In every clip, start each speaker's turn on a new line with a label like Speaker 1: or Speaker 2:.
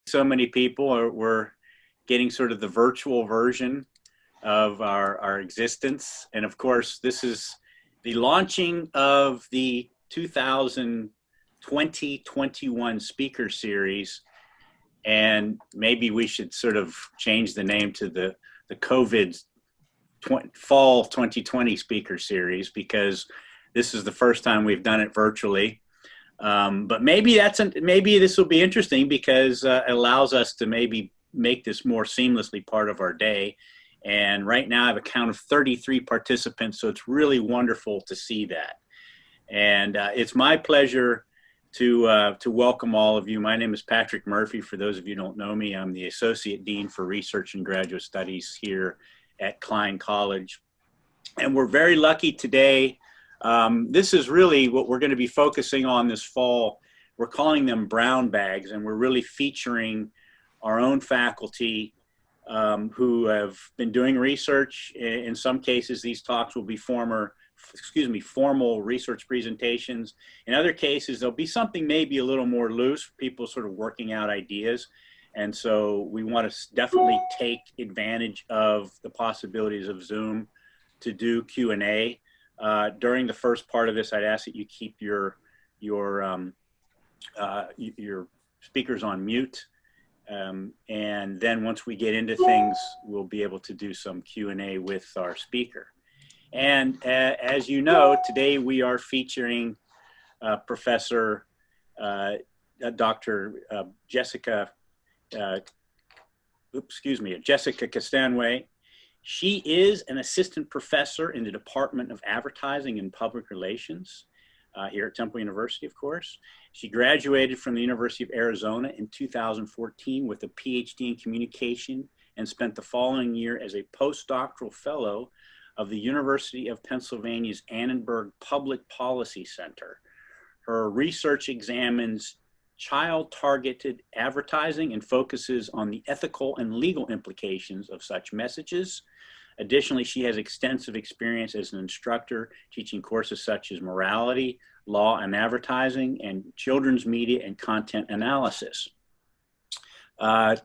Speaker 1: So many people we're getting sort of the virtual version of our existence. And of course, this is the launching of the 2020-21 speaker series. And maybe we should sort of change the name to the COVID Fall 2020 speaker series, because this is the first time we've done it virtually. But maybe this will be interesting because it allows us to maybe make this more seamlessly part of our day. And right now I have a count of 33 participants, so it's really wonderful to see that. And it's my pleasure to welcome all of you. My name is Patrick Murphy. For those of you who don't know me, I'm the Associate Dean for Research and Graduate Studies here at Klein College. And we're very lucky today. This is really what we're going to be focusing on this fall. We're calling them brown bags, and we're really featuring our own faculty who have been doing research. In some cases, these talks will be formal research presentations. In other cases, there'll be something maybe a little more loose, people sort of working out ideas. And so we want to definitely take advantage of the possibilities of Zoom to do Q&A. During the first part of this, I'd ask that you keep your speakers on mute. And then once we get into things, we'll be able to do some Q&A with our speaker. And as you know, today we are featuring Professor Dr. Jessica Castonguay. She is an assistant professor in the Department of Advertising and Public Relations here at Temple University, of course. She graduated from the University of Arizona in 2014 with a PhD in communication and spent the following year as a postdoctoral fellow of the University of Pennsylvania's Annenberg Public Policy Center. Her research examines child-targeted advertising and focuses on the ethical and legal implications of such messages. Additionally, she has extensive experience as an instructor, teaching courses such as morality, law and advertising, and children's media and content analysis.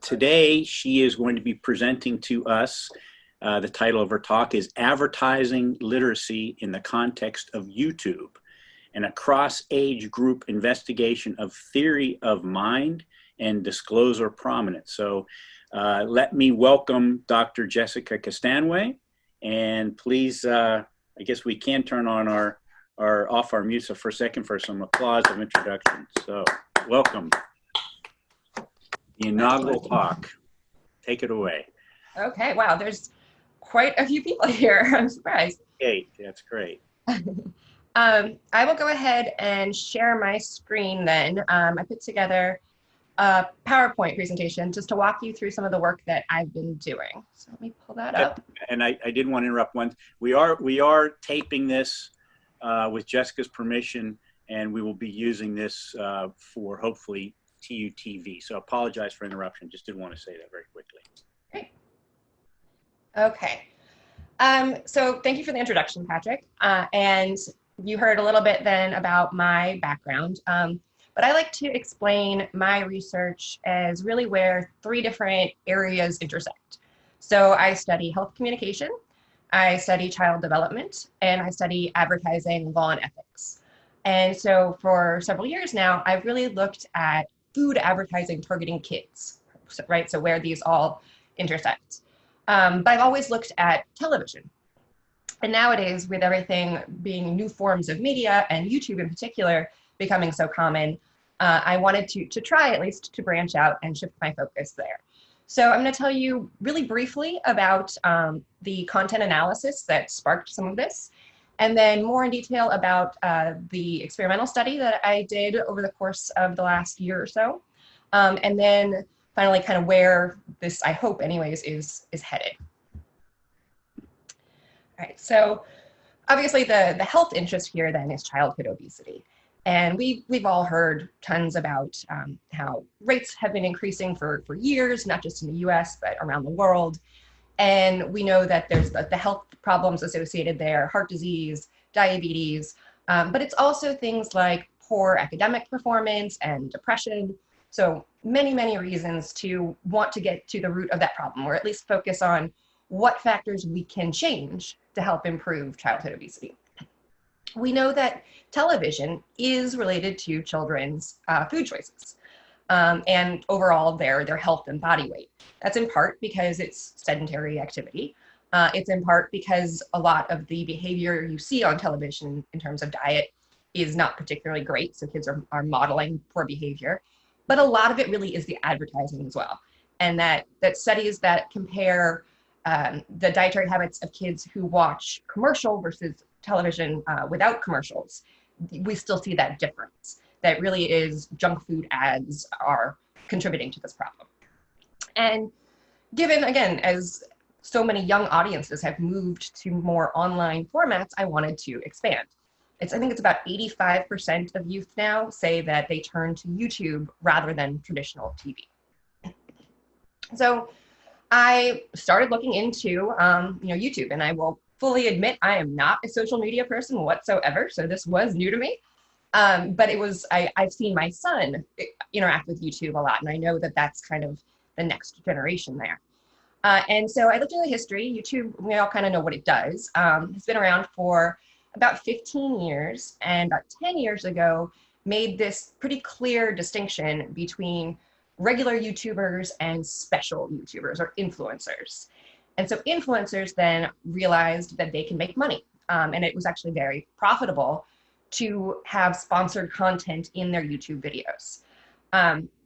Speaker 1: Today, she is going to be presenting to us, the title of her talk is Advertising Literacy in the Context of YouTube, and a cross-age group investigation of theory of mind and disclosure prominence. So let me welcome Dr. Jessica Castonguay, and please, I guess we can turn on off our mute for a second for some applause of introduction. So welcome. The inaugural talk. Take it away.
Speaker 2: Okay, wow, there's quite a few people here. I'm surprised.
Speaker 1: 8, that's great.
Speaker 2: I will go ahead and share my screen then. I put together a PowerPoint presentation just to walk you through some of the work that I've been doing. So let me pull that up.
Speaker 1: And I did want to interrupt one. We are taping this with Jessica's permission, and we will be using this for hopefully TUTV. So apologize for interruption. Just did want to say that very quickly.
Speaker 2: Great. Okay. So thank you for the introduction, Patrick. And you heard a little bit then about my background, but I like to explain my research as really where 3 different areas intersect. So I study health communication, I study child development, and I study advertising, law, and ethics. And so for several years now, I've really looked at food advertising targeting kids, right? So where these all intersect. But I've always looked at television. And nowadays, with everything being new forms of media and YouTube in particular becoming so common, I wanted to try at least to branch out and shift my focus there. So I'm going to tell you really briefly about the content analysis that sparked some of this, and then more in detail about the experimental study that I did over the course of the last year or so, and then finally kind of where this, I hope anyways, is headed. All right, so obviously the health interest here then is childhood obesity. And we've all heard tons about how rates have been increasing for years, not just in the US, but around the world. And we know that there's the health problems associated there, heart disease, diabetes, but it's also things like poor academic performance and depression, So many, many reasons to want to get to the root of that problem, or at least focus on what factors we can change to help improve childhood obesity. We know that television is related to children's food choices and overall their health and body weight. That's in part because it's sedentary activity. It's in part because a lot of the behavior you see on television in terms of diet is not particularly great, so kids are modeling poor behavior. But a lot of it really is the advertising as well. And that studies that compare the dietary habits of kids who watch commercial versus television without commercials, we still see that difference. That really is junk food ads are contributing to this problem. And given, again, as so many young audiences have moved to more online formats, I wanted to expand. I think it's about 85% of youth now say that they turn to YouTube rather than traditional TV. So I started looking into YouTube, and I will fully admit I am not a social media person whatsoever, so this was new to me. But I've seen my son interact with YouTube a lot, and I know that that's kind of the next generation there. And so I looked into the history. YouTube, we all kind of know what it does. It's been around for about 15 years, and about 10 years ago, made this pretty clear distinction between regular YouTubers and special YouTubers or influencers. And so influencers then realized that they can make money. And it was actually very profitable to have sponsored content in their YouTube videos.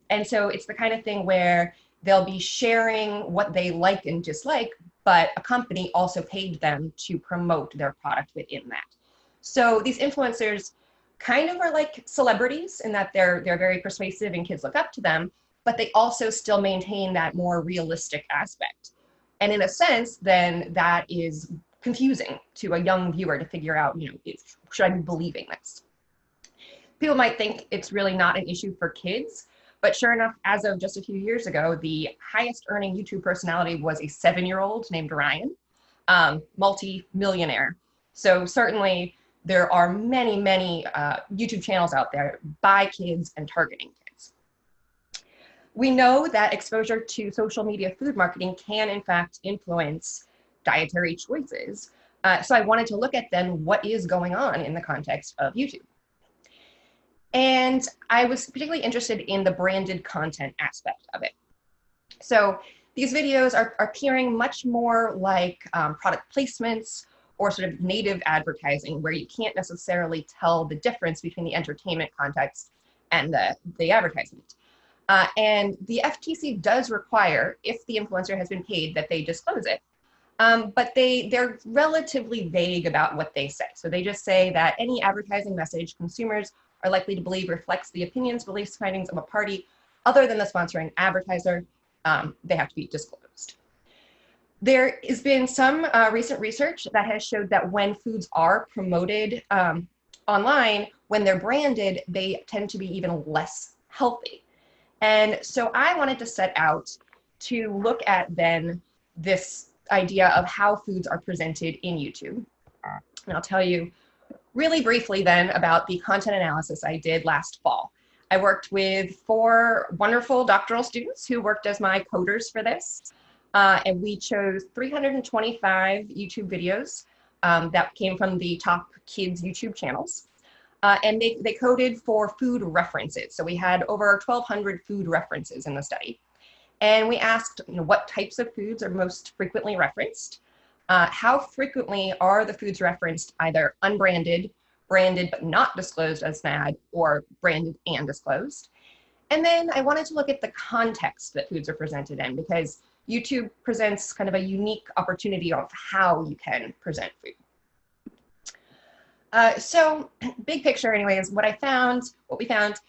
Speaker 2: And so it's the kind of thing where they'll be sharing what they like and dislike, but a company also paid them to promote their product within that. So these influencers kind of are like celebrities in that they're very persuasive and kids look up to them, but they also still maintain that more realistic aspect. And in a sense, then that is confusing to a young viewer to figure out, should I be believing this? People might think it's really not an issue for kids, but sure enough, as of just a few years ago, the highest earning YouTube personality was a 7-year-old named Ryan, multi-millionaire. So certainly there are many, many YouTube channels out there by kids and targeting kids. We know that exposure to social media food marketing can in fact influence dietary choices. So I wanted to look at then what is going on in the context of YouTube. And I was particularly interested in the branded content aspect of it. So these videos are appearing much more like product placements or sort of native advertising where you can't necessarily tell the difference between the entertainment context and the advertisement. And the FTC does require, if the influencer has been paid, that they disclose it. But they're relatively vague about what they say. So they just say that any advertising message consumers are likely to believe reflects the opinions, beliefs, findings of a party other than the sponsoring advertiser. They have to be disclosed. There has been some recent research that has showed that when foods are promoted online, when they're branded, they tend to be even less healthy. And so I wanted to set out to look at then this idea of how foods are presented in YouTube. And I'll tell you really briefly then about the content analysis I did last fall. I worked with 4 wonderful doctoral students who worked as my coders for this. And we chose 325 YouTube videos that came from the top kids YouTube channels. And they coded for food references. So we had over 1,200 food references in the study. And we asked what types of foods are most frequently referenced, how frequently are the foods referenced either unbranded, branded but not disclosed as an ad, or branded and disclosed. And then I wanted to look at the context that foods are presented in, because YouTube presents kind of a unique opportunity of how you can present food. So big picture anyways, what we found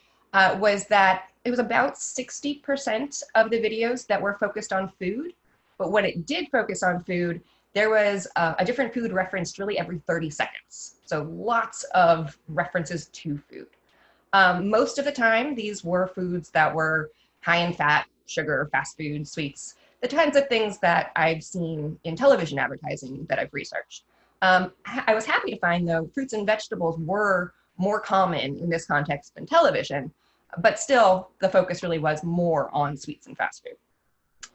Speaker 2: was that it was about 60% of the videos that were focused on food, but when it did focus on food, there was a different food referenced really every 30 seconds. So lots of references to food. Most of the time, these were foods that were high in fat, sugar, fast food, sweets, the kinds of things that I've seen in television advertising that I've researched. I was happy to find, though, fruits and vegetables were more common in this context than television, But still, the focus really was more on sweets and fast food.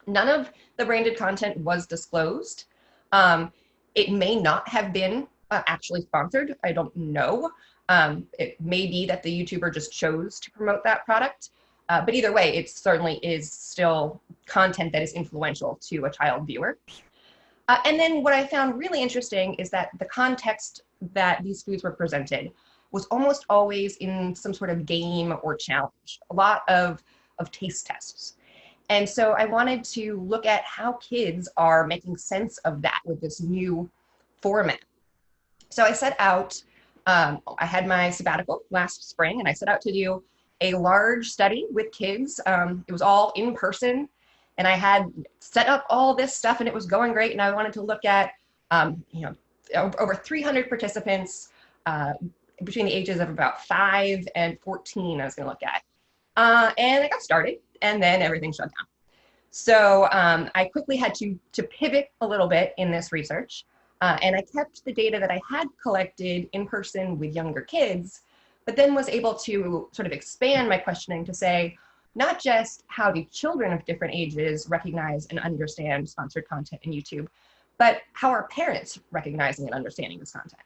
Speaker 2: None of the branded content was disclosed. It may not have been actually sponsored. I don't know. It may be that the YouTuber just chose to promote that product. But either way, it certainly is still content that is influential to a child viewer. And then what I found really interesting is that the context that these foods were presented was almost always in some sort of game or challenge, a lot of taste tests. And so I wanted to look at how kids are making sense of that with this new format. So I set out, I had my sabbatical last spring, and I set out to do a large study with kids. It was all in person, and I had set up all this stuff, and it was going great. And I wanted to look at, over 300 participants between the ages of about 5 and 14. I was going to look at, and I got started, and then everything shut down. So I quickly had to pivot a little bit in this research, and I kept the data that I had collected in person with younger kids, but then was able to sort of expand my questioning to say, not just how do children of different ages recognize and understand sponsored content in YouTube, but how are parents recognizing and understanding this content?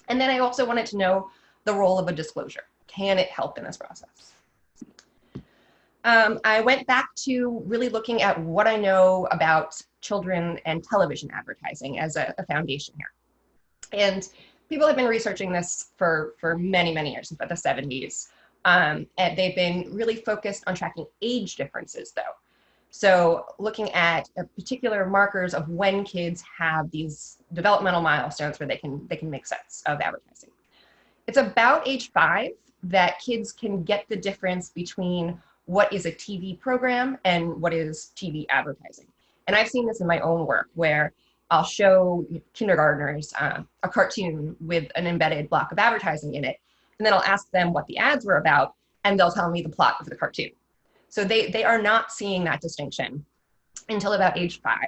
Speaker 2: And then I also wanted to know the role of a disclosure. Can it help in this process? I went back to really looking at what I know about children and television advertising as a foundation here. And people have been researching this for many, many years, since about the 70s. And they've been really focused on tracking age differences, though. So looking at particular markers of when kids have these developmental milestones where they can make sense of advertising. It's about age 5 that kids can get the difference between what is a TV program and what is TV advertising. And I've seen this in my own work where I'll show kindergartners a cartoon with an embedded block of advertising in it, and then I'll ask them what the ads were about, and they'll tell me the plot of the cartoon. So they are not seeing that distinction until about age 5.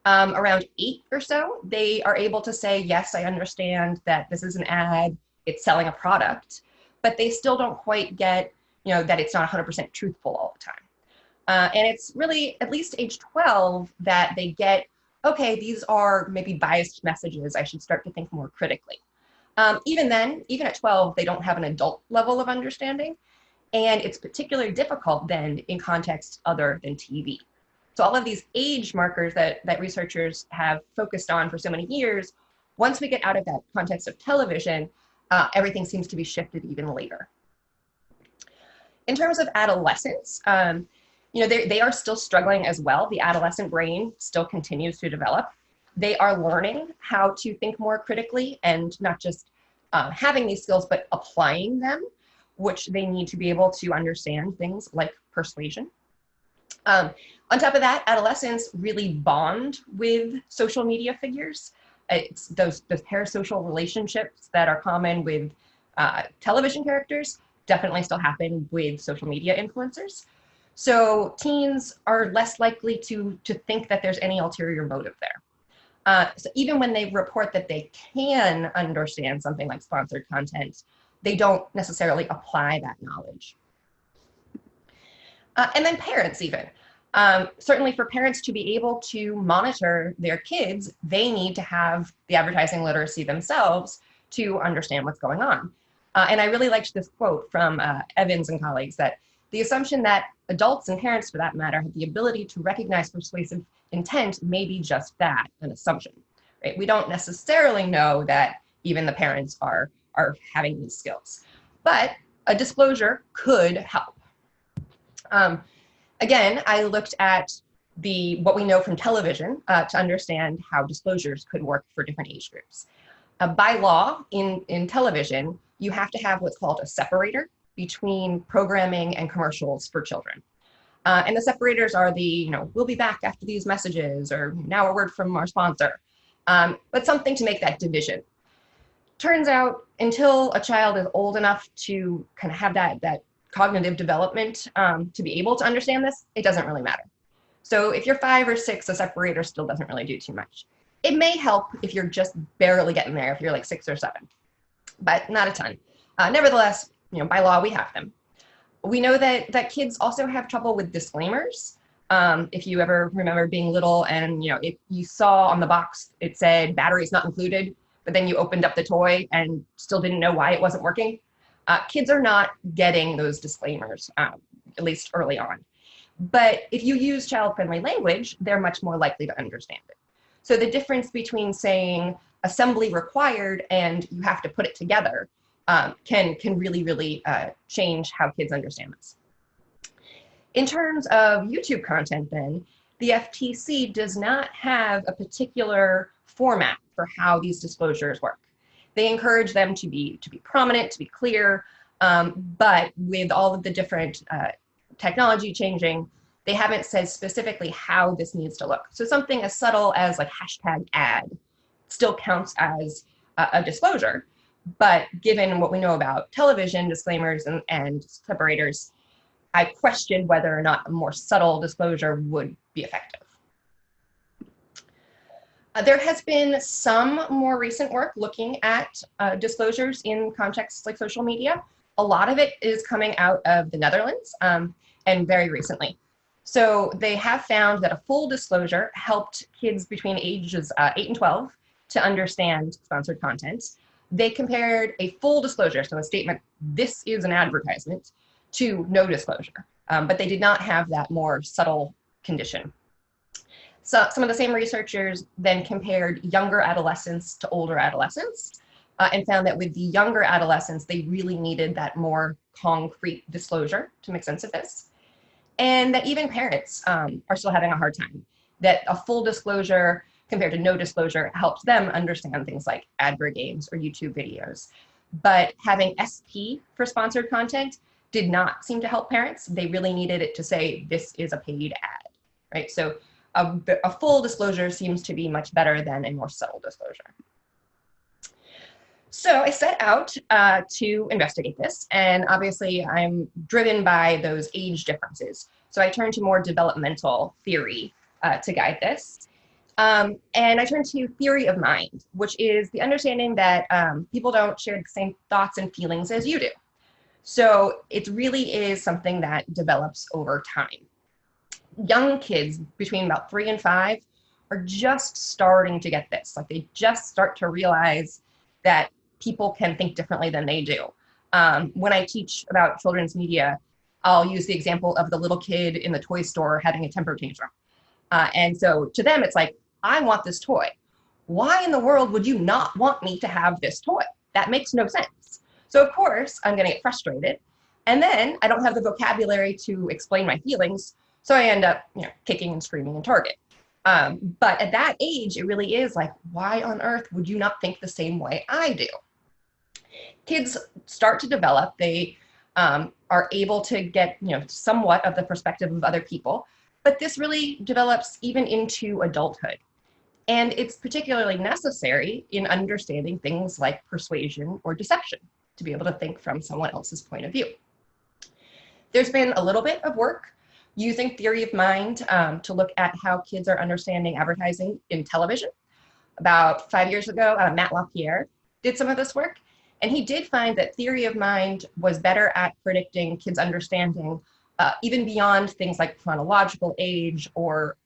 Speaker 2: Around 8 or so, they are able to say, yes, I understand that this is an ad, it's selling a product, but they still don't quite get, that it's not 100% truthful all the time. And it's really at least age 12 that they get, okay, these are maybe biased messages, I should start to think more critically. Even then, even at 12, they don't have an adult level of understanding. And it's particularly difficult then in contexts other than TV. So all of these age markers that researchers have focused on for so many years, once we get out of that context of television, everything seems to be shifted even later. In terms of adolescence, they are still struggling as well. The adolescent brain still continues to develop. They are learning how to think more critically and not just having these skills, but applying them, which they need to be able to understand things like persuasion. On top of that, adolescents really bond with social media figures. It's those parasocial relationships that are common with television characters definitely still happen with social media influencers. So teens are less likely to think that there's any ulterior motive there. So even when they report that they can understand something like sponsored content, they don't necessarily apply that knowledge. And then parents even. Certainly for parents to be able to monitor their kids, they need to have the advertising literacy themselves to understand what's going on. And I really liked this quote from Evans and colleagues that the assumption that adults and parents, for that matter, have the ability to recognize persuasive intent may be just that, an assumption. Right? We don't necessarily know that even the parents are having these skills, but a disclosure could help. Again, I looked at what we know from television to understand how disclosures could work for different age groups. By law, in television, you have to have what's called a separator between programming and commercials for children. And the separators are we'll be back after these messages, or now a word from our sponsor, but something to make that division. Turns out, until a child is old enough to kind of have that cognitive development to be able to understand this, it doesn't really matter. So if you're 5 or 6, a separator still doesn't really do too much. It may help if you're just barely getting there, if you're like 6 or 7, but not a ton. Nevertheless, by law, we have them. We know that kids also have trouble with disclaimers. If you ever remember being little and if you saw on the box it said batteries not included, but then you opened up the toy and still didn't know why it wasn't working. Kids are not getting those disclaimers, at least early on. But if you use child-friendly language, they're much more likely to understand it. So the difference between saying assembly required and you have to put it together can really change how kids understand this. In terms of YouTube content then, the FTC does not have a particular format for how these disclosures work. They encourage them to be prominent, to be clear, but with all of the different technology changing, they haven't said specifically how this needs to look. So something as subtle as like #ad still counts as a disclosure, but given what we know about television disclaimers and separators, I questioned whether or not a more subtle disclosure would be effective. There has been some more recent work looking at disclosures in contexts like social media. A lot of it is coming out of the Netherlands and very recently. So they have found that a full disclosure helped kids between ages 8 and 12 to understand sponsored content. They compared a full disclosure, so a statement, this is an advertisement, to no disclosure, but they did not have that more subtle condition. So some of the same researchers then compared younger adolescents to older adolescents and found that with the younger adolescents, they really needed that more concrete disclosure to make sense of this. And that even parents are still having a hard time, that a full disclosure compared to no disclosure helps them understand things like advert games or YouTube videos. But having SP for sponsored content did not seem to help parents. They really needed it to say, this is a paid ad, right? So a full disclosure seems to be much better than a more subtle disclosure. So I set out to investigate this, and obviously I'm driven by those age differences. So I turned to more developmental theory to guide this. And I turned to theory of mind, which is the understanding that people don't share the same thoughts and feelings as you do. So it really is something that develops over time. Young kids between about 3 and 5 are just starting to get this. Like they just start to realize that people can think differently than they do. When I teach about children's media, I'll use the example of the little kid in the toy store having a temper tantrum. And so to them, it's like, I want this toy. Why in the world would you not want me to have this toy? That makes no sense. So of course, I'm gonna get frustrated. And then I don't have the vocabulary to explain my feelings. So I end up kicking and screaming in Target. But at that age, it really is like, why on earth would you not think the same way I do? Kids start to develop. They are able to get somewhat of the perspective of other people, but this really develops even into adulthood. And it's particularly necessary in understanding things like persuasion or deception, to be able to think from someone else's point of view. There's been a little bit of work using theory of mind to look at how kids are understanding advertising in television. About 5 years ago, Matt LaPierre did some of this work, and he did find that theory of mind was better at predicting kids' understanding even beyond things like chronological age or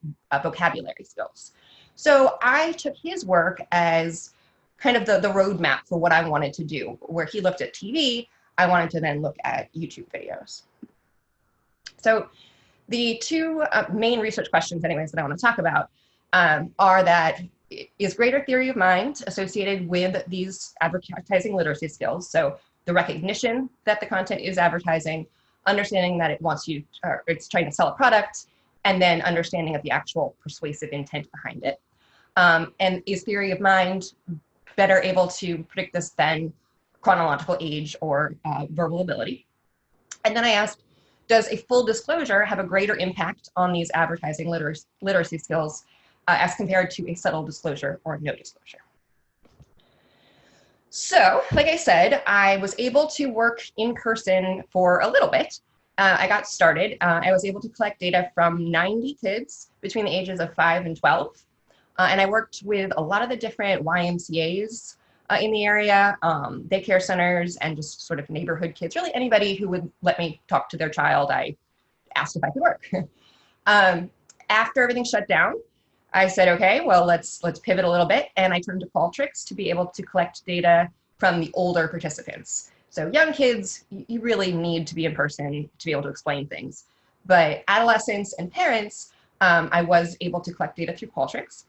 Speaker 2: vocabulary skills. So I took his work as kind of the roadmap for what I wanted to do. Where he looked at TV, I wanted to then look at YouTube videos. So the two main research questions anyways that I want to talk about are that, is greater theory of mind associated with these advertising literacy skills? So the recognition that the content is advertising, understanding that it wants you, or it's trying to sell a product, and then understanding of the actual persuasive intent behind it. And is theory of mind better able to predict this than chronological age or verbal ability? And then I asked, does a full disclosure have a greater impact on these advertising literacy skills as compared to a subtle disclosure or no disclosure? So, like I said, I was able to work in person for a little bit. I got started. I was able to collect data from 90 kids between the ages of 5 and 12. And I worked with a lot of the different YMCAs in the area, daycare centers, and just sort of neighborhood kids, really anybody who would let me talk to their child. I asked if I could work. After everything shut down, I said, okay, well, let's pivot a little bit. And I turned to Qualtrics to be able to collect data from the older participants. So young kids, you really need to be in person to be able to explain things. But adolescents and parents, I was able to collect data through Qualtrics.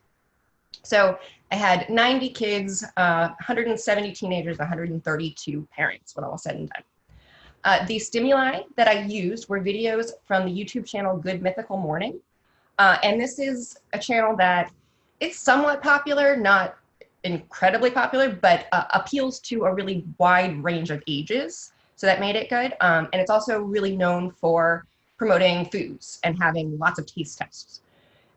Speaker 2: So I had 90 kids, 170 teenagers, 132 parents when all was said and done. The stimuli that I used were videos from the YouTube channel Good Mythical Morning. And this is a channel that it's somewhat popular, not incredibly popular, but appeals to a really wide range of ages. So that made it good. And it's also really known for promoting foods and having lots of taste tests.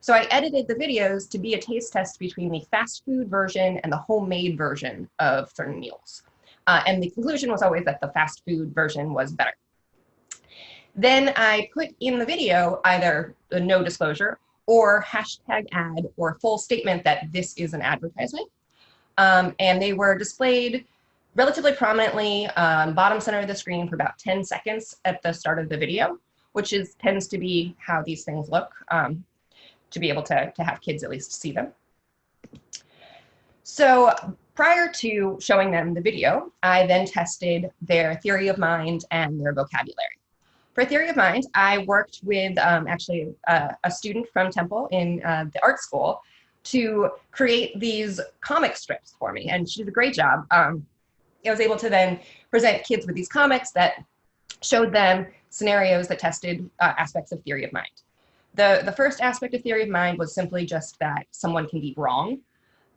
Speaker 2: So I edited the videos to be a taste test between the fast food version and the homemade version of certain meals. And the conclusion was always that the fast food version was better. Then I put in the video either a no disclosure or hashtag ad or full statement that this is an advertisement. And they were displayed relatively prominently bottom center of the screen for about 10 seconds at the start of the video, which tends to be how these things look, to be able to have kids at least see them. So prior to showing them the video, I then tested their theory of mind and their vocabulary. For theory of mind, I worked with actually a student from Temple in the art school to create these comic strips for me, and she did a great job. I was able to then present kids with these comics that showed them scenarios that tested aspects of theory of mind. The first aspect of theory of mind was simply just that someone can be wrong,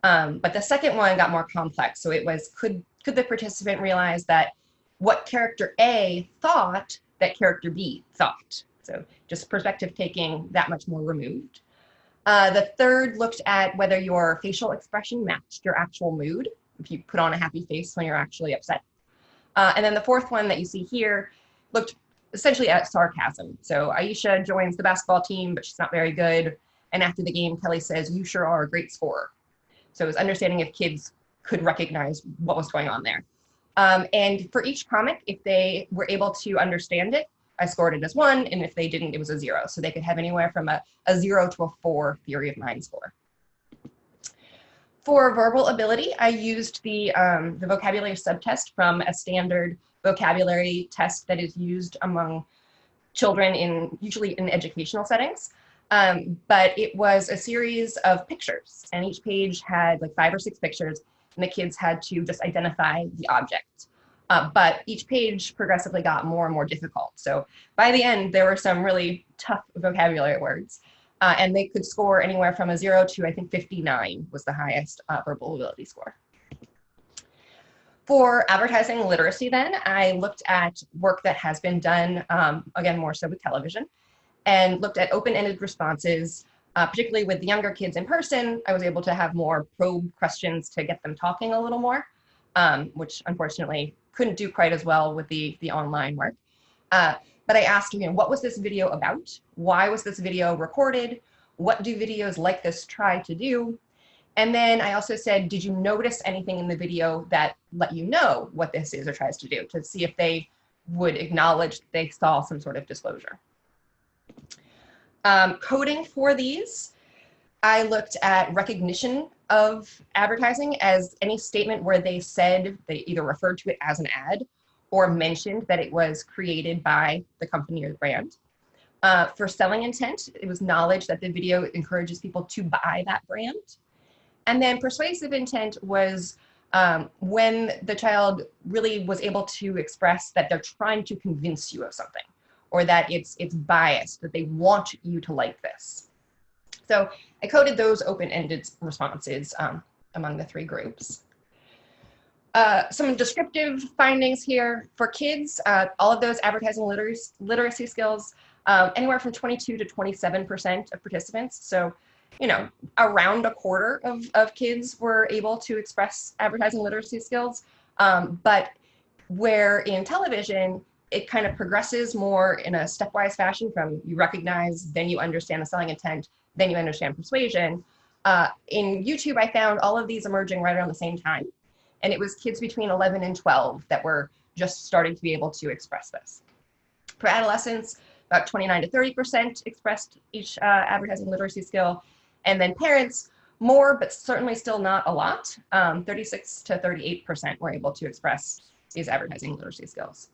Speaker 2: but the second one got more complex. So it was, could the participant realize that what character A thought that character B thought? So just perspective taking that much more removed. The third looked at whether your facial expression matched your actual mood, if you put on a happy face when you're actually upset. And then the fourth one that you see here looked essentially at sarcasm. So Aisha joins the basketball team, but she's not very good. And after the game, Kelly says, "You sure are a great scorer." So it was understanding if kids could recognize what was going on there. And for each comic, if they were able to understand it, I scored it as 1, and if they didn't, it was a 0. So they could have anywhere from a 0 to a 4 theory of mind score. For verbal ability, I used the vocabulary subtest from a standard vocabulary test that is used among children usually in educational settings. But it was a series of pictures, and each page had like 5 or 6 pictures, and the kids had to just identify the object. But each page progressively got more and more difficult. So by the end, there were some really tough vocabulary words. And they could score anywhere from a 0 to, I think, 59 was the highest verbal ability score. For advertising literacy then, I looked at work that has been done, again, more so with television, and looked at open-ended responses, particularly with the younger kids in person. I was able to have more probe questions to get them talking a little more, which unfortunately couldn't do quite as well with the online work. But I asked, what was this video about? Why was this video recorded? What do videos like this try to do? And then I also said, did you notice anything in the video that let you know what this is or tries to do, to see if they would acknowledge that they saw some sort of disclosure. Coding for these, I looked at recognition of advertising as any statement where they said they either referred to it as an ad or mentioned that it was created by the company or the brand. For selling intent, it was knowledge that the video encourages people to buy that brand. And then persuasive intent was when the child really was able to express that they're trying to convince you of something, or that it's biased, that they want you to like this. So I coded those open-ended responses among the 3 groups. Some descriptive findings here for kids, all of those advertising literacy skills, anywhere from 22 to 27% of participants. So, around a quarter of kids were able to express advertising literacy skills. But where in television, it kind of progresses more in a stepwise fashion from you recognize, then you understand the selling intent, then you understand persuasion. In YouTube, I found all of these emerging right around the same time. And it was kids between 11 and 12 that were just starting to be able to express this. For adolescents, about 29 to 30% expressed each advertising literacy skill. And then parents, more, but certainly still not a lot. 36 to 38% were able to express these advertising literacy skills.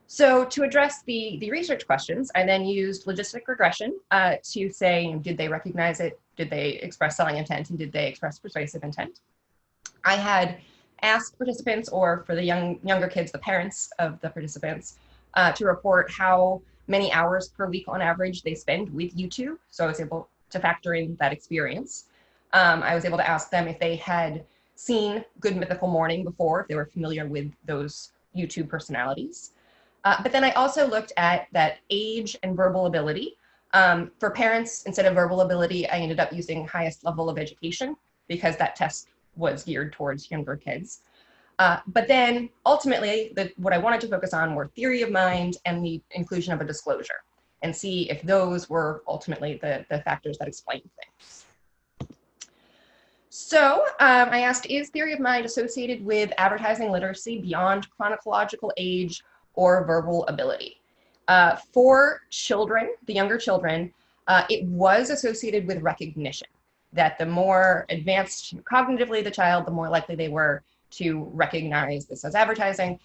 Speaker 2: So to address the research questions, I then used logistic regression to say, did they recognize it? Did they express selling intent? And did they express persuasive intent? I had asked participants, or for the younger kids, the parents of the participants, to report how many hours per week on average they spend with YouTube. So I was able to factor in that experience. I was able to ask them if they had seen Good Mythical Morning before, if they were familiar with those YouTube personalities. But then I also looked at that age and verbal ability. For parents, instead of verbal ability, I ended up using highest level of education because that test was geared towards younger kids. But then ultimately, what I wanted to focus on were theory of mind and the inclusion of a disclosure, and see if those were ultimately the factors that explain things. So I asked, is theory of mind associated with advertising literacy beyond chronological age or verbal ability? For children, the younger children, it was associated with recognition, that the more advanced cognitively the child, the more likely they were to recognize this as advertising.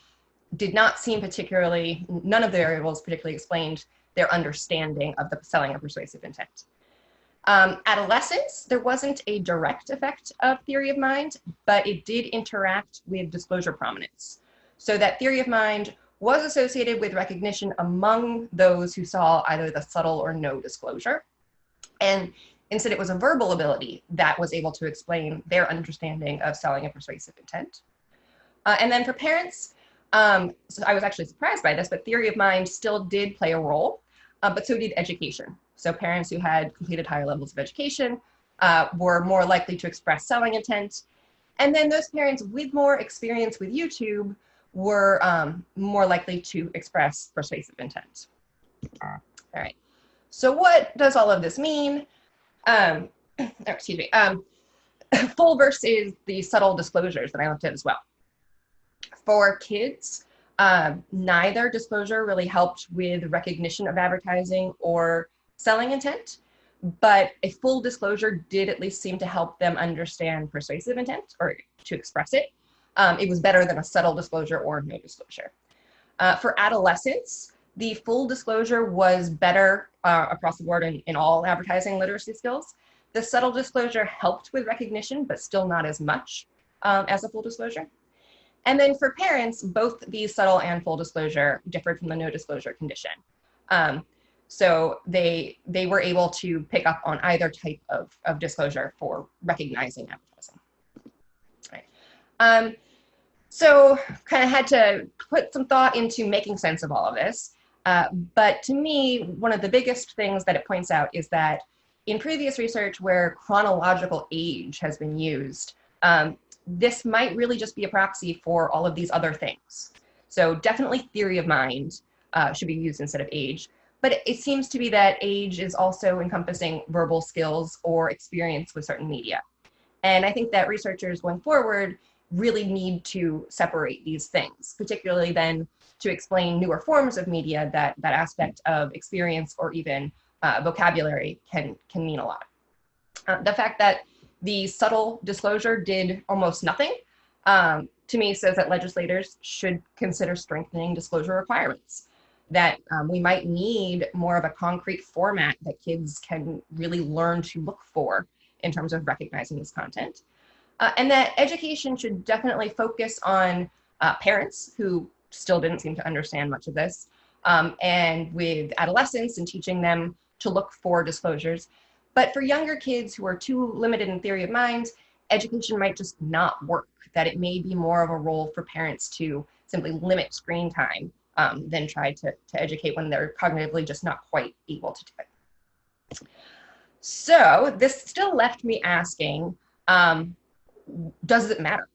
Speaker 2: Did not seem particularly, none of the variables particularly explained their understanding of the selling or persuasive intent. Adolescence, there wasn't a direct effect of theory of mind, but it did interact with disclosure prominence. So that theory of mind was associated with recognition among those who saw either the subtle or no disclosure. And instead, it was a verbal ability that was able to explain their understanding of selling a persuasive intent. And then for parents, so I was actually surprised by this, but theory of mind still did play a role, but so did education. So parents who had completed higher levels of education were more likely to express selling intent. And then those parents with more experience with YouTube were more likely to express persuasive intent. All right. So what does all of this mean? Excuse me. Full versus the subtle disclosures that I looked at as well. For kids, neither disclosure really helped with recognition of advertising or selling intent, but a full disclosure did at least seem to help them understand persuasive intent or to express it. It was better than a subtle disclosure or no disclosure. For adolescents, the full disclosure was better across the board in all advertising literacy skills. The subtle disclosure helped with recognition, but still not as much as a full disclosure. And then for parents, both the subtle and full disclosure differed from the no disclosure condition. So they were able to pick up on either type of disclosure for recognizing advertising. Right. So kind of had to put some thought into making sense of all of this. But to me, one of the biggest things that it points out is that in previous research where chronological age has been used, this might really just be a proxy for all of these other things. So definitely theory of mind should be used instead of age. But it seems to be that age is also encompassing verbal skills or experience with certain media. And I think that researchers going forward really need to separate these things, particularly then to explain newer forms of media that aspect of experience or even vocabulary can mean a lot. The fact that the subtle disclosure did almost nothing, to me says that legislators should consider strengthening disclosure requirements, that we might need more of a concrete format that kids can really learn to look for in terms of recognizing this content. And that education should definitely focus on parents who still didn't seem to understand much of this, and with adolescents and teaching them to look for disclosures. But for younger kids who are too limited in theory of mind, education might just not work, that it may be more of a role for parents to simply limit screen time than try to educate when they're cognitively just not quite able to do it. So this still left me asking, does it matter?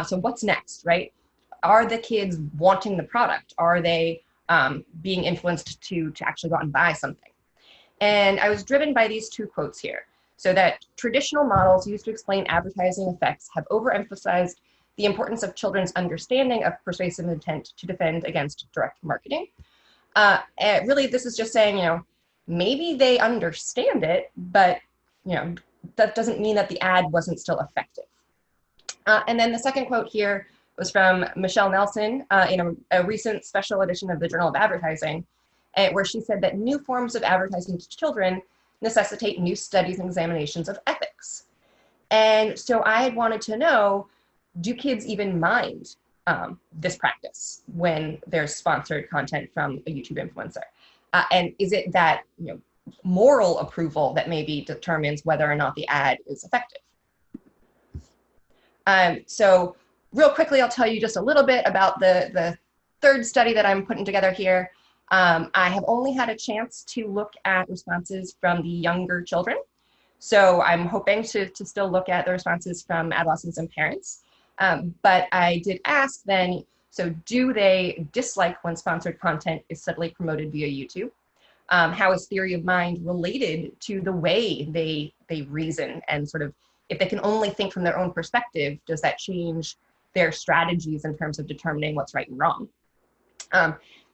Speaker 2: So what's next, right? Are the kids wanting the product? Are they being influenced to actually go out and buy something? And I was driven by these two quotes here. So that traditional models used to explain advertising effects have overemphasized the importance of children's understanding of persuasive intent to defend against direct marketing. And really, this is just saying, maybe they understand it, but that doesn't mean that the ad wasn't still effective. And then the second quote here was from Michelle Nelson in a recent special edition of the Journal of Advertising, where she said that new forms of advertising to children necessitate new studies and examinations of ethics. And so I had wanted to know, do kids even mind this practice when there's sponsored content from a YouTube influencer? And is it that moral approval that maybe determines whether or not the ad is effective? So real quickly, I'll tell you just a little bit about the third study that I'm putting together here. I have only had a chance to look at responses from the younger children. So I'm hoping to still look at the responses from adolescents and parents. But I did ask then, so do they dislike when sponsored content is subtly promoted via YouTube? How is theory of mind related to the way they reason, and sort of, if they can only think from their own perspective, does that change their strategies in terms of determining what's right and wrong?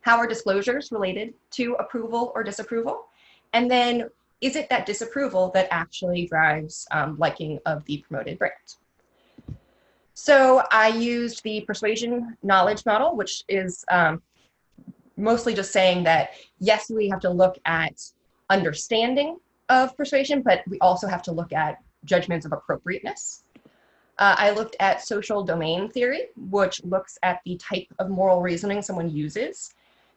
Speaker 2: How are disclosures related to approval or disapproval? And then, is it that disapproval that actually drives liking of the promoted brand? So I used the Persuasion knowledge model, which is mostly just saying that, yes, we have to look at understanding of persuasion, but we also have to look at judgments of appropriateness. I looked at social domain theory, which looks at the type of moral reasoning someone uses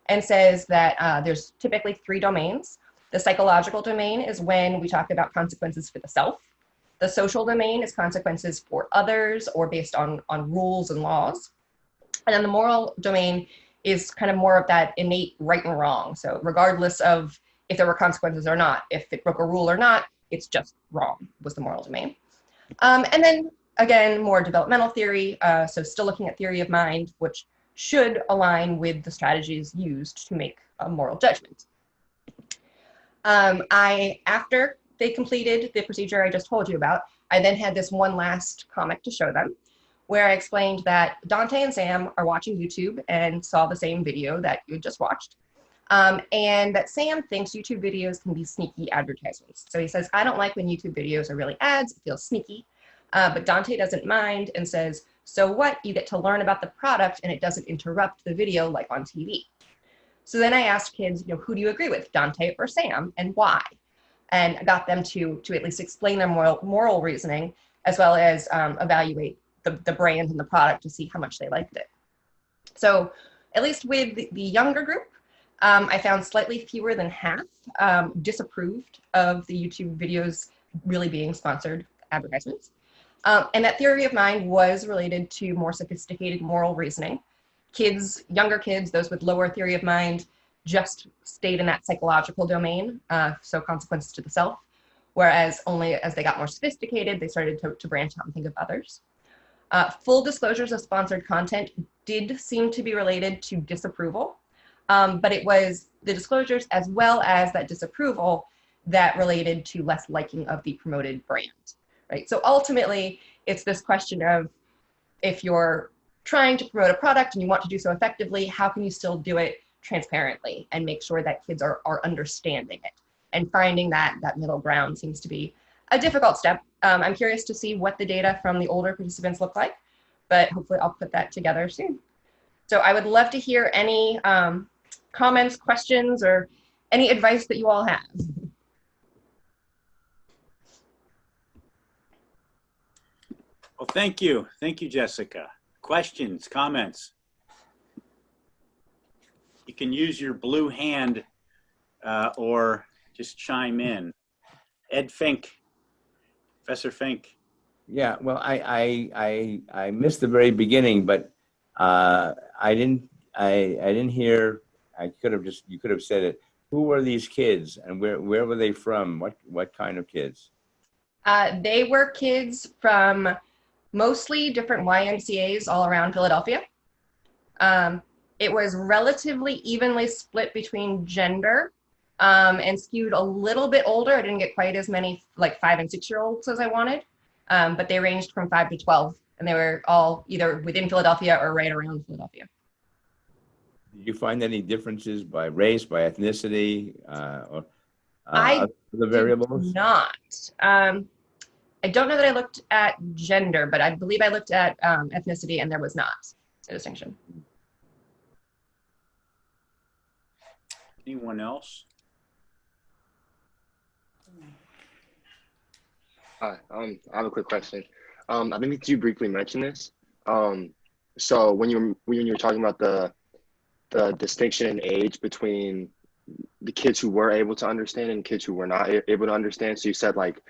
Speaker 2: and says that there's typically 3 domains. The psychological domain is when we talk about consequences for the self. The social domain is consequences for others or based on rules and laws. And then the moral domain is kind of more of that innate right and wrong. So regardless of if there were consequences or not, if it broke a rule or not, it's just wrong, was the moral domain. And then again, more developmental theory. So still looking at theory of mind, which should align with the strategies used to make a moral judgment. After they completed the procedure I just told you about, I then had this one last comic to show them, where I explained that Dante and Sam are watching YouTube and saw the same video that you just watched. And that Sam thinks YouTube videos can be sneaky advertisements. So he says, I don't like when YouTube videos are really ads, it feels sneaky. But Dante doesn't mind and says, so what? You get to learn about the product and it doesn't interrupt the video like on TV. So then I asked kids, who do you agree with, Dante or Sam, and why? And I got them to at least explain their moral reasoning, as well as evaluate the brand and the product to see how much they liked it. So at least with the younger group, I found slightly fewer than half disapproved of the YouTube videos really being sponsored advertisements. And that theory of mind was related to more sophisticated moral reasoning. Younger kids, those with lower theory of mind, just stayed in that psychological domain, so consequences to the self, whereas only as they got more sophisticated, they started to branch out and think of others. Full disclosures of sponsored content did seem to be related to disapproval, but it was the disclosures as well as that disapproval that related to less liking of the promoted brand, right? So ultimately, it's this question of, if you're trying to promote a product and you want to do so effectively, how can you still do it transparently and make sure that kids are understanding it? And finding that middle ground seems to be a difficult step. I'm curious to see what the data from the older participants look like, but hopefully I'll put that together soon. So I would love to hear any comments, questions, or any advice that you all have.
Speaker 1: Well, thank you. Thank you, Jessica. Questions, comments? You can use your blue hand or just chime in. Ed Fink, Professor Fink.
Speaker 3: Yeah, well, I missed the very beginning, but I didn't hear. You could have said it. Who were these kids, and where were they from? What kind of kids?
Speaker 2: They were kids from mostly different YMCAs all around Philadelphia. It was relatively evenly split between gender and skewed a little bit older. I didn't get quite as many like 5 and 6 year olds as I wanted, but they ranged from 5 to 12 and they were all either within Philadelphia or right around Philadelphia.
Speaker 3: Did you find any differences by race, by ethnicity, or
Speaker 2: I
Speaker 3: other variables?
Speaker 2: did not. I don't know that I looked at gender, but I believe I looked at ethnicity, and there was not a distinction.
Speaker 1: Anyone else?
Speaker 4: Hi, I have a quick question. I think you briefly mentioned this. So when you were talking about the distinction in age between the kids who were able to understand and kids who were not able to understand, so you said like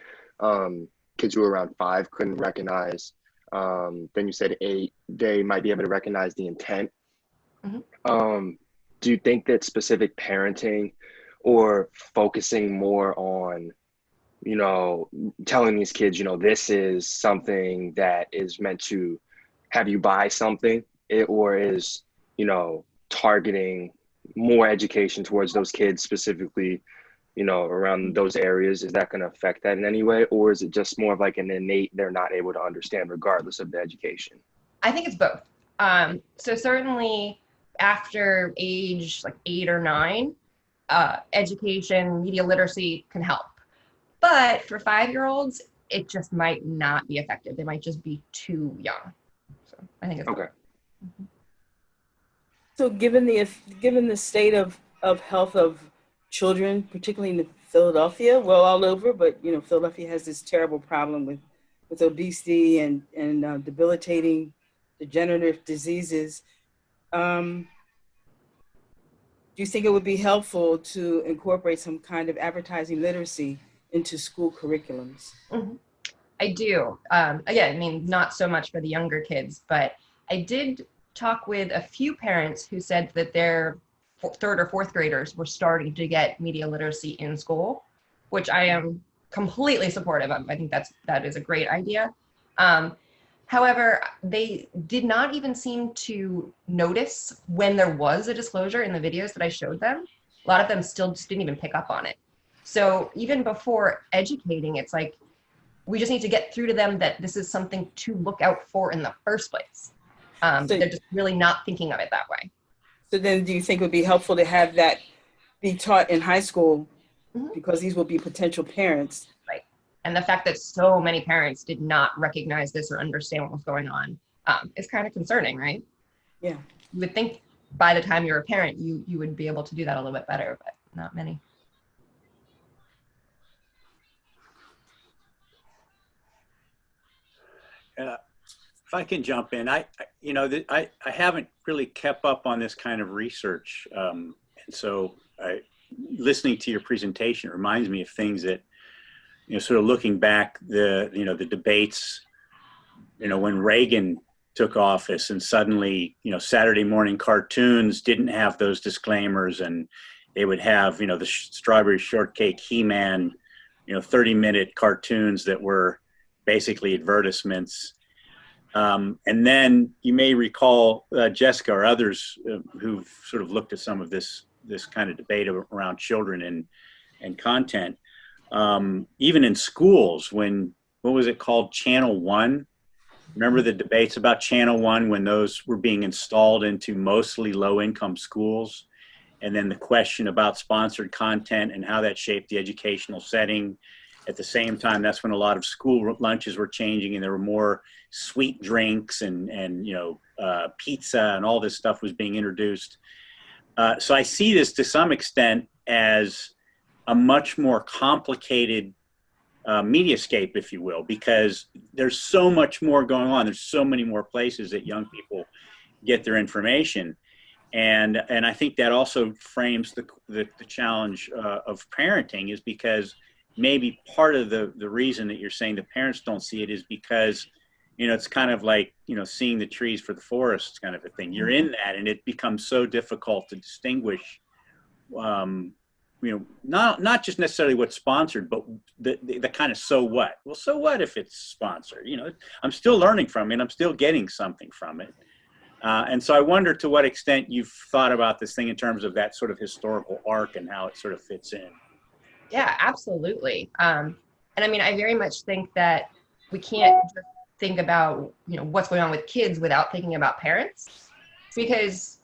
Speaker 4: kids who were around 5 couldn't recognize. Then you said 8, they might be able to recognize the intent.
Speaker 2: Mm-hmm.
Speaker 4: Do you think that specific parenting or focusing more on, you know, telling these kids, you know, this is something that is meant to have you buy something, or is, you know, targeting more education towards those kids specifically, you know, around those areas, is that going to affect that in any way? Or is it just more of like an innate, they're not able to understand regardless of the education?
Speaker 2: I think it's both. So certainly after age like 8 or 9, education, media literacy can help. But for 5-year-olds, it just might not be effective. They might just be too young. So I think it's
Speaker 4: okay.
Speaker 2: Mm-hmm.
Speaker 5: So given the state of health of children, particularly in Philadelphia, well, all over, but you know, Philadelphia has this terrible problem with obesity and debilitating degenerative diseases. Do you think it would be helpful to incorporate some kind of advertising literacy into school curriculums?
Speaker 2: Mm-hmm. I do. Again, I mean, not so much for the younger kids, but I did talk with a few parents who said that their 3rd or 4th graders were starting to get media literacy in school, which I am completely supportive of. I think that is a great idea. However, they did not even seem to notice when there was a disclosure in the videos that I showed them. A lot of them still just didn't even pick up on it. So even before educating, it's like, we just need to get through to them that this is something to look out for in the first place.
Speaker 5: So
Speaker 2: they're just really not thinking of it that way.
Speaker 5: So then do you think it would be helpful to have that be taught in high school?
Speaker 2: Mm-hmm.
Speaker 5: Because these will be potential parents.
Speaker 2: Right. And the fact that so many parents did not recognize this or understand what was going on is kind of concerning, right?
Speaker 5: Yeah.
Speaker 2: You would think by the time you're a parent, you would be able to do that a little bit better, but not many.
Speaker 1: If I can jump in, I haven't really kept up on this kind of research, and so listening to your presentation reminds me of things that, you know, sort of looking back, the debates, you know, when Reagan took office, and suddenly, you know, Saturday morning cartoons didn't have those disclaimers, and they would have, you know, the Strawberry Shortcake, He-Man, you know, 30-minute cartoons that were basically advertisements. And then you may recall Jessica or others who've sort of looked at some of this kind of debate around children and content. Even in schools, what was it called? Channel 1. Remember the debates about Channel 1 when those were being installed into mostly low-income schools? And then the question about sponsored content and how that shaped the educational setting. At the same time, that's when a lot of school lunches were changing, and there were more sweet drinks and you know, pizza and all this stuff was being introduced. So I see this to some extent as a much more complicated mediascape, if you will, because there's so much more going on. There's so many more places that young people get their information. And I think that also frames the challenge of parenting, is because maybe part of the reason that you're saying the parents don't see it is because, you know, it's kind of like, you know, seeing the trees for the forest kind of a thing. You're in that, and it becomes so difficult to distinguish, you know, not just necessarily what's sponsored, but the kind of so what. Well, so what if it's sponsored? You know, I'm still learning from it. I'm still getting something from it. And so I wonder to what extent you've thought about this thing in terms of that sort of historical arc and how it sort of fits in.
Speaker 2: Yeah, absolutely. And I mean, I very much think that we can't just think about, you know, what's going on with kids without thinking about parents. Because,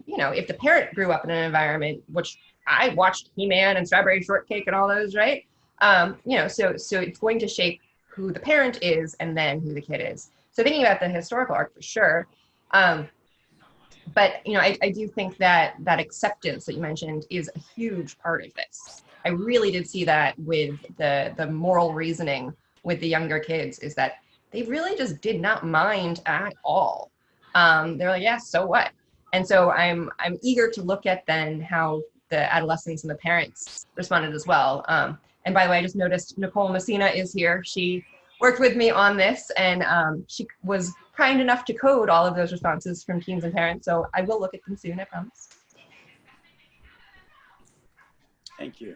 Speaker 2: you know, if the parent grew up in an environment, which I watched He-Man and Strawberry Shortcake and all those, right? You know, so it's going to shape who the parent is and then who the kid is. So thinking about the historical arc for sure. But, you know, I do think that that acceptance that you mentioned is a huge part of this. I really did see that with the moral reasoning with the younger kids, is that they really just did not mind at all. They're like, yeah, so what? And so I'm eager to look at then how the adolescents and the parents responded as well. And by the way, I just noticed Nicole Messina is here. She worked with me on this, and she was kind enough to code all of those responses from teens and parents. So I will look at them soon, I promise.
Speaker 1: Thank you.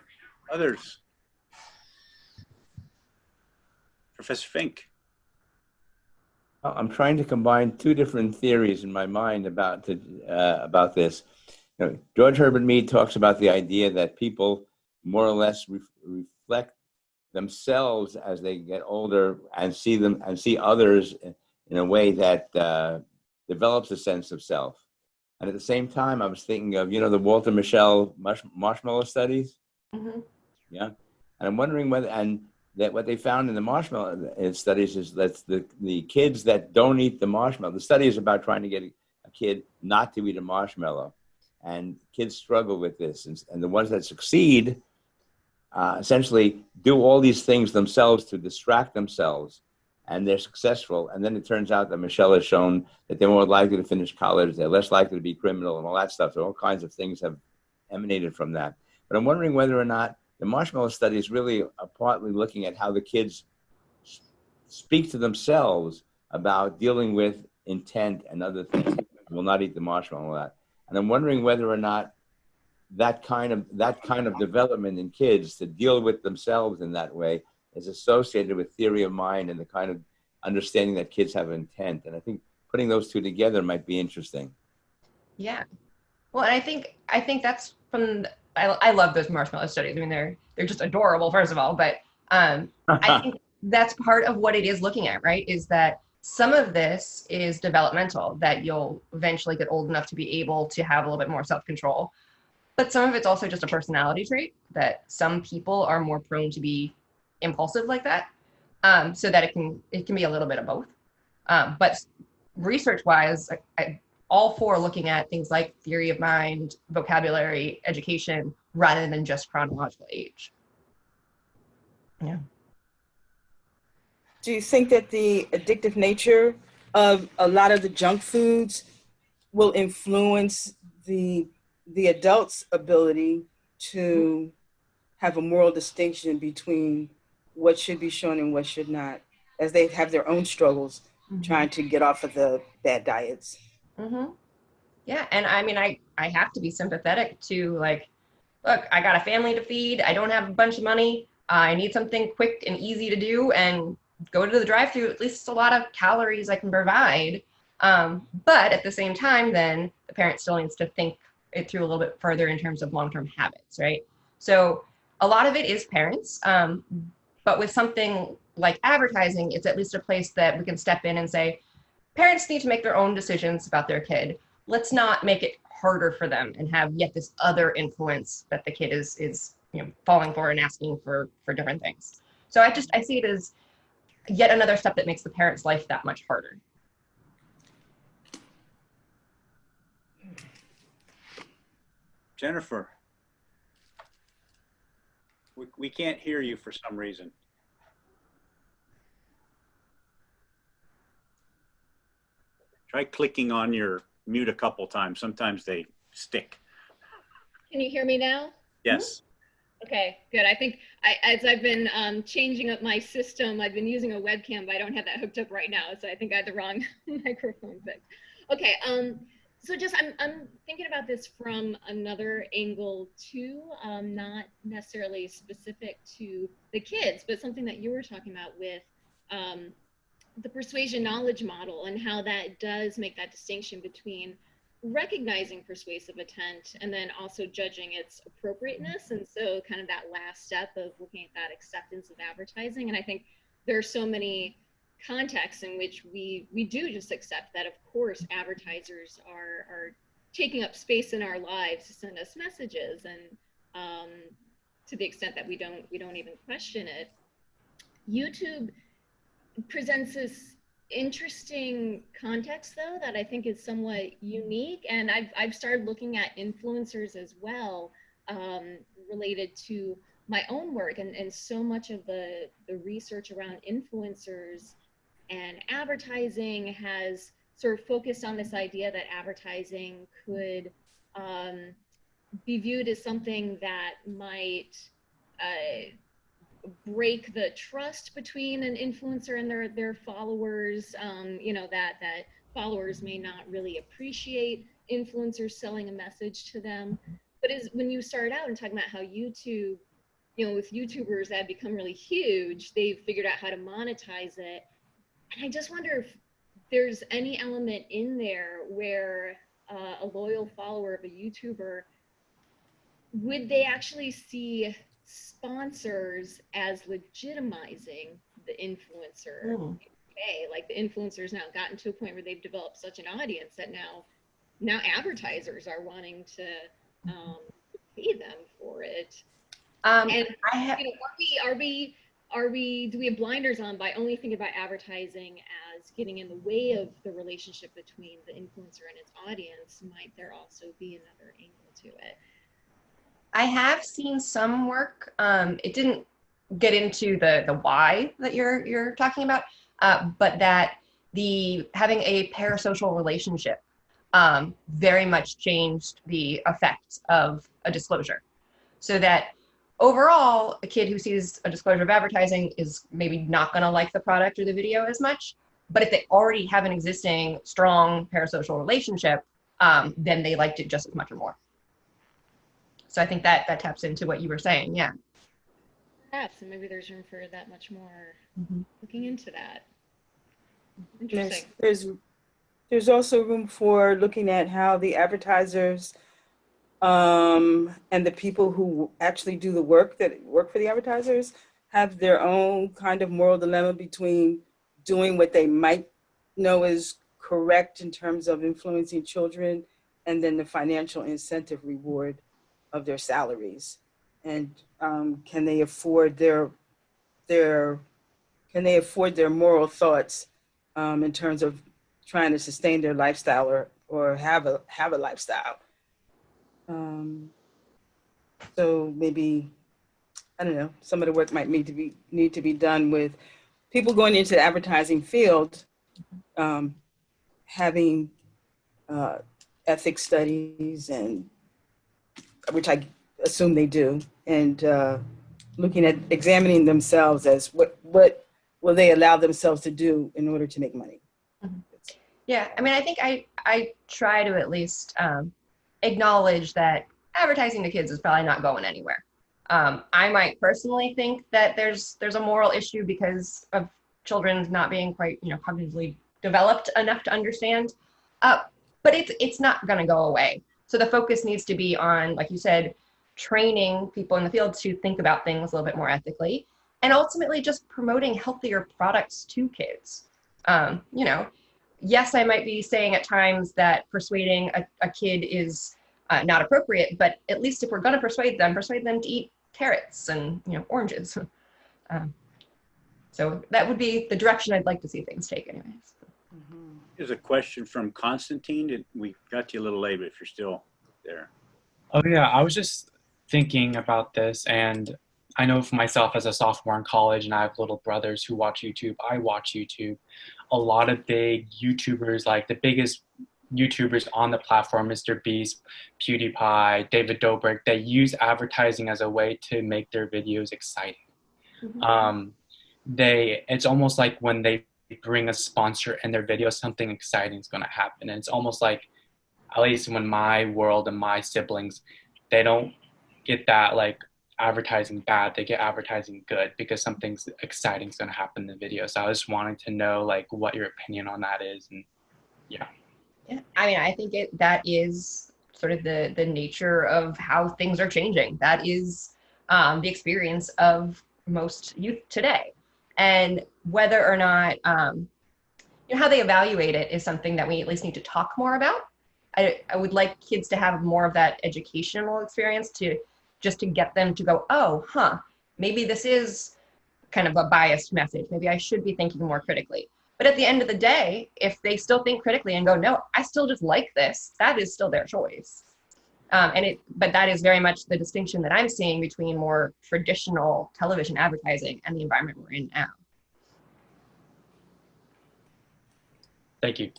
Speaker 1: Others? Professor Fink.
Speaker 3: I'm trying to combine two different theories in my mind about this. You know, George Herbert Mead talks about the idea that people more or less reflect themselves as they get older and see others in a way that develops a sense of self. And at the same time, I was thinking of, you know, the Walter Mischel Marshmallow Studies.
Speaker 2: Mm-hmm.
Speaker 3: Yeah, and I'm wondering that what they found in the marshmallow studies is that the kids that don't eat the marshmallow, the study is about trying to get a kid not to eat a marshmallow, and kids struggle with this, and the ones that succeed essentially do all these things themselves to distract themselves, and they're successful. And then it turns out that Michelle has shown that they're more likely to finish college, they're less likely to be criminal, and all that stuff. So all kinds of things have emanated from that. But I'm wondering whether or not the marshmallow study is really partly looking at how the kids speak to themselves about dealing with intent and other things. Will not eat the marshmallow and all that. And I'm wondering whether or not that kind of development in kids to deal with themselves in that way is associated with theory of mind and the kind of understanding that kids have intent. And I think putting those two together might be interesting.
Speaker 2: Yeah. Well, and I think that's from I love those marshmallow studies. I mean, they're just adorable, first of all. But I think that's part of what it is looking at, right? Is that some of this is developmental, that you'll eventually get old enough to be able to have a little bit more self-control. But some of it's also just a personality trait, that some people are more prone to be impulsive like that. So that it can be a little bit of both. But research-wise, all for looking at things like theory of mind, vocabulary, education, rather than just chronological age. Yeah.
Speaker 5: Do you think that the addictive nature of a lot of the junk foods will influence the adult's ability to have a moral distinction between what should be shown and what should not, as they have their own struggles trying to get off of the bad diets?
Speaker 2: Mm-hmm. Yeah, and I mean, I have to be sympathetic to, like, look, I got a family to feed, I don't have a bunch of money, I need something quick and easy to do, and go to the drive-thru, at least it's a lot of calories I can provide. But at the same time, then the parent still needs to think it through a little bit further in terms of long-term habits, right? So a lot of it is parents, but with something like advertising, it's at least a place that we can step in and say, parents need to make their own decisions about their kid. Let's not make it harder for them and have yet this other influence that the kid is you know, falling for and asking for different things. So I see it as yet another step that makes the parent's life that much harder.
Speaker 1: Jennifer, we can't hear you for some reason. Try clicking on your mute a couple times. Sometimes they stick.
Speaker 6: Can you hear me now?
Speaker 1: Yes.
Speaker 6: Okay, good. I think as I've been changing up my system, I've been using a webcam, but I don't have that hooked up right now. So I think I had the wrong microphone fixed. Okay, so just I'm thinking about this from another angle too, not necessarily specific to the kids, but something that you were talking about with the persuasion knowledge model and how that does make that distinction between recognizing persuasive intent and then also judging its appropriateness. And so kind of that last step of looking at that acceptance of advertising. And I think there are so many context in which we do just accept that, of course, advertisers are taking up space in our lives to send us messages, and to the extent that we don't even question it. YouTube presents this interesting context, though, that I think is somewhat unique, and I've started looking at influencers as well, related to my own work, and so much of the research around influencers and advertising has sort of focused on this idea that advertising could be viewed as something that might break the trust between an influencer and their followers, you know, that followers may not really appreciate influencers selling a message to them. But when you started out and talking about how YouTube, you know, with YouTubers that have become really huge, they've figured out how to monetize it. And I just wonder if there's any element in there where a loyal follower of a YouTuber, would they actually see sponsors as legitimizing the influencer? Okay, like the influencer's now gotten to a point where they've developed such an audience that now advertisers are wanting to pay them for it. And you know, do we have blinders on by only thinking about advertising as getting in the way of the relationship between the influencer and its audience? Might there also be another angle to it?
Speaker 2: I have seen some work. It didn't get into the why that you're talking about, but that having a parasocial relationship very much changed the effect of a disclosure. So that overall, a kid who sees a disclosure of advertising is maybe not going to like the product or the video as much. But if they already have an existing strong parasocial relationship, then they liked it just as much or more. So I think that taps into what you were saying, yeah.
Speaker 6: Perhaps, and maybe there's room for that much more looking into that.
Speaker 5: Interesting.
Speaker 6: Yes,
Speaker 5: there's also room for looking at how the advertisers and the people who actually do the work for the advertisers have their own kind of moral dilemma between doing what they might know is correct in terms of influencing children, and then the financial incentive reward of their salaries. And can they afford their moral thoughts in terms of trying to sustain their lifestyle or have a lifestyle? So maybe, I don't know, some of the work might need to be done with people going into the advertising field, having ethics studies, and which I assume they do, and looking at examining themselves as what will they allow themselves to do in order to make money.
Speaker 2: Yeah, I mean, I think I try to at least acknowledge that advertising to kids is probably not going anywhere. I might personally think that there's a moral issue because of children not being quite, cognitively developed enough to understand, but it's not going to go away. So the focus needs to be on, like you said, training people in the field to think about things a little bit more ethically, and ultimately just promoting healthier products to kids. Yes, I might be saying at times that persuading a kid is not appropriate, but at least if we're going to persuade them to eat carrots and oranges. So that would be the direction I'd like to see things take, anyways.
Speaker 1: Here's a question from Constantine. We got you a little late, but if you're still there.
Speaker 7: Oh yeah, I was just thinking about this, and I know for myself as a sophomore in college, and I have little brothers who watch YouTube. I watch YouTube. A lot of big YouTubers, like the biggest YouTubers on the platform, Mr. Beast, PewDiePie, David Dobrik, they use advertising as a way to make their videos exciting. It's almost like when they bring a sponsor in their video, something exciting is going to happen. And it's almost like, at least when my world and my siblings, they don't get that like advertising bad, they get advertising good because something exciting is going to happen in the video. So I was wanting to know like what your opinion on that is. And yeah,
Speaker 2: I mean, I think that is sort of the nature of how things are changing. That is the experience of most youth today. And whether or not, how they evaluate it is something that we at least need to talk more about. I would like kids to have more of that educational experience to get them to go, oh, maybe this is kind of a biased message. Maybe I should be thinking more critically. But at the end of the day, if they still think critically and go, no, I still just like this, that is still their choice. But that is very much the distinction that I'm seeing between more traditional television advertising and the environment we're in now.
Speaker 7: Thank you.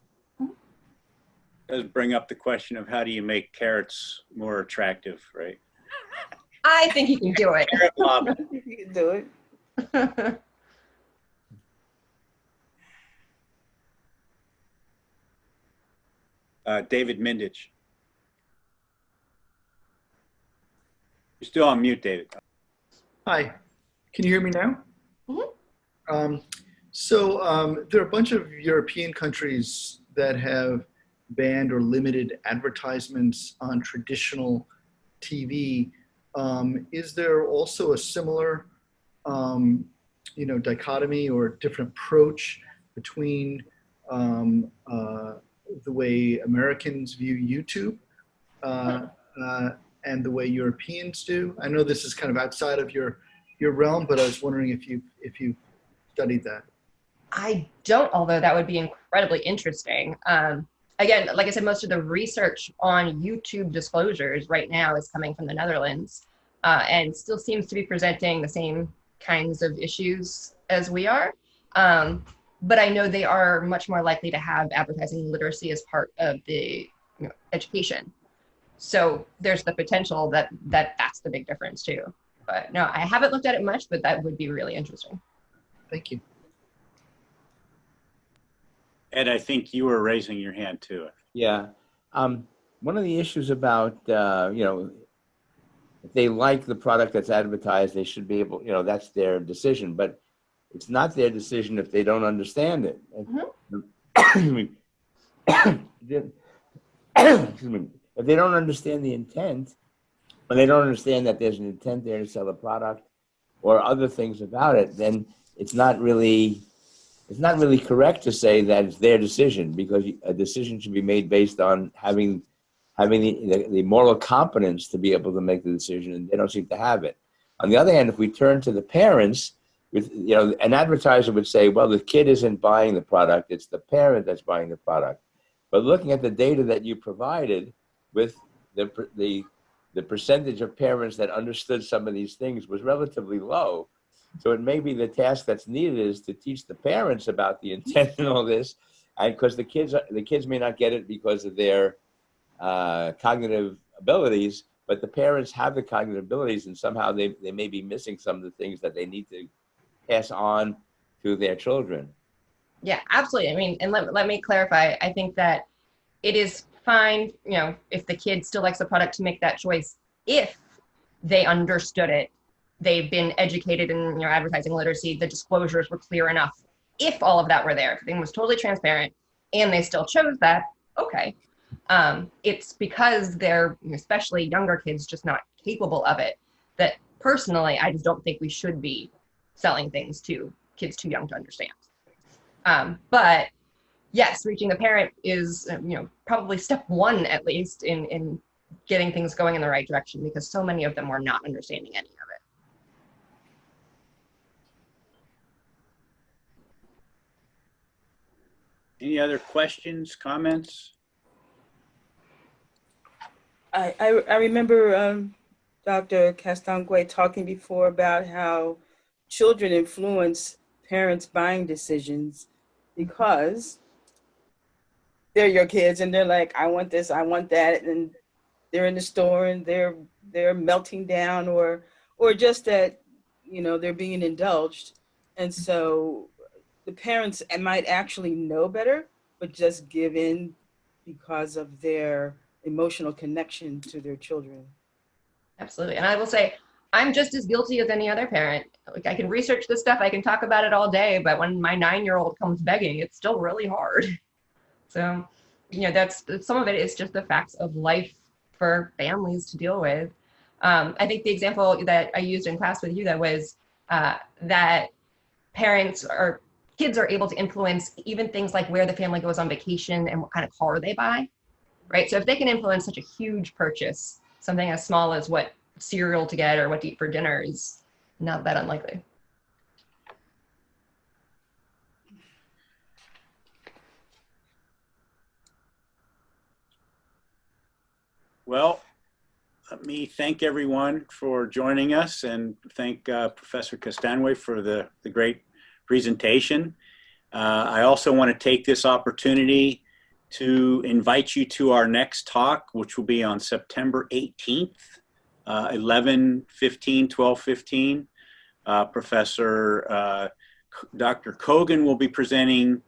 Speaker 1: Does bring up the question of how do you make carrots more attractive, right?
Speaker 2: I think you can do it.
Speaker 1: Carrot lobby.
Speaker 5: You can do it.
Speaker 1: David Mindich. You're still on mute, David.
Speaker 8: Hi, can you hear me now?
Speaker 2: Mm-hmm.
Speaker 8: There are a bunch of European countries that have banned or limited advertisements on traditional TV. Is there also a similar, dichotomy or different approach between the way Americans view YouTube and the way Europeans do? I know this is kind of outside of your realm, but I was wondering if you studied that.
Speaker 2: I don't, although that would be incredibly interesting. Again, like I said, most of the research on YouTube disclosures right now is coming from the Netherlands, and still seems to be presenting the same kinds of issues as we are. But I know they are much more likely to have advertising literacy as part of the education. So there's the potential that that's the big difference too. But no, I haven't looked at it much, but that would be really interesting.
Speaker 8: Thank you.
Speaker 1: Ed, I think you were raising your hand too.
Speaker 3: Yeah. One of the issues about, if they like the product that's advertised, they should be able, that's their decision, but it's not their decision if they don't understand it. Mm-hmm. Excuse me. If they don't understand the intent, or they don't understand that there's an intent there to sell a product or other things about it, then it's not really correct to say that it's their decision, because a decision should be made based on having the moral competence to be able to make the decision, and they don't seem to have it. On the other hand, if we turn to the parents, an advertiser would say, well, the kid isn't buying the product, it's the parent that's buying the product. But looking at the data that you provided with the percentage of parents that understood some of these things was relatively low. So it may be the task that's needed is to teach the parents about the intent and all this, and because the kids may not get it because of their cognitive abilities, but the parents have the cognitive abilities, and somehow they may be missing some of the things that they need to pass on to their children.
Speaker 2: Yeah, absolutely. I mean, and let me clarify. I think that it is fine, if the kid still likes the product, to make that choice if they understood it. They've been educated in advertising literacy, the disclosures were clear enough. If all of that were there, everything was totally transparent, and they still chose that, okay. It's because they're, especially younger kids, just not capable of it, that personally, I just don't think we should be selling things to kids too young to understand. But yes, reaching the parent is, probably step one, at least, in getting things going in the right direction, because so many of them were not understanding any of it.
Speaker 1: Any other questions, comments?
Speaker 5: I remember Dr. Castonguay talking before about how children influence parents' buying decisions because they're your kids and they're like, I want this, I want that, and they're in the store and they're melting down or just that, they're being indulged. And so the parents might actually know better, but just give in because of their emotional connection to their children.
Speaker 2: Absolutely. And I will say, I'm just as guilty as any other parent. Like, I can research this stuff, I can talk about it all day, but when my 9-year-old comes begging, it's still really hard. So, that's some of it is just the facts of life for families to deal with. I think the example that I used in class with you that was that parents or kids are able to influence even things like where the family goes on vacation and what kind of car they buy, right? So if they can influence such a huge purchase, something as small as what cereal to get or what to eat for dinner is not that unlikely.
Speaker 1: Well, let me thank everyone for joining us and thank Professor Castonguay for the great presentation. I also want to take this opportunity to invite you to our next talk, which will be on September 18th, 11:15, 12:15. Professor Dr. Kogan will be presenting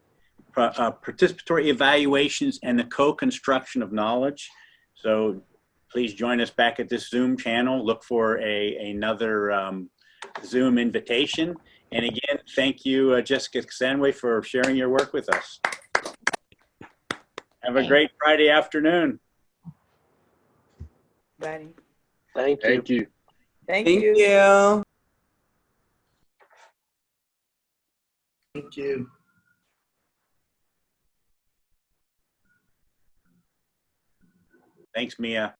Speaker 1: participatory evaluations and the co-construction of knowledge. So please join us back at this Zoom channel. Look for another Zoom invitation. And again, thank you, Jessica Castonguay, for sharing your work with us. Have a great Friday afternoon.
Speaker 5: Buddy.
Speaker 4: Thank you. Thank you.
Speaker 5: Thank
Speaker 3: Thank
Speaker 5: you.
Speaker 3: you.
Speaker 8: Thank you.
Speaker 1: Thanks, Mia.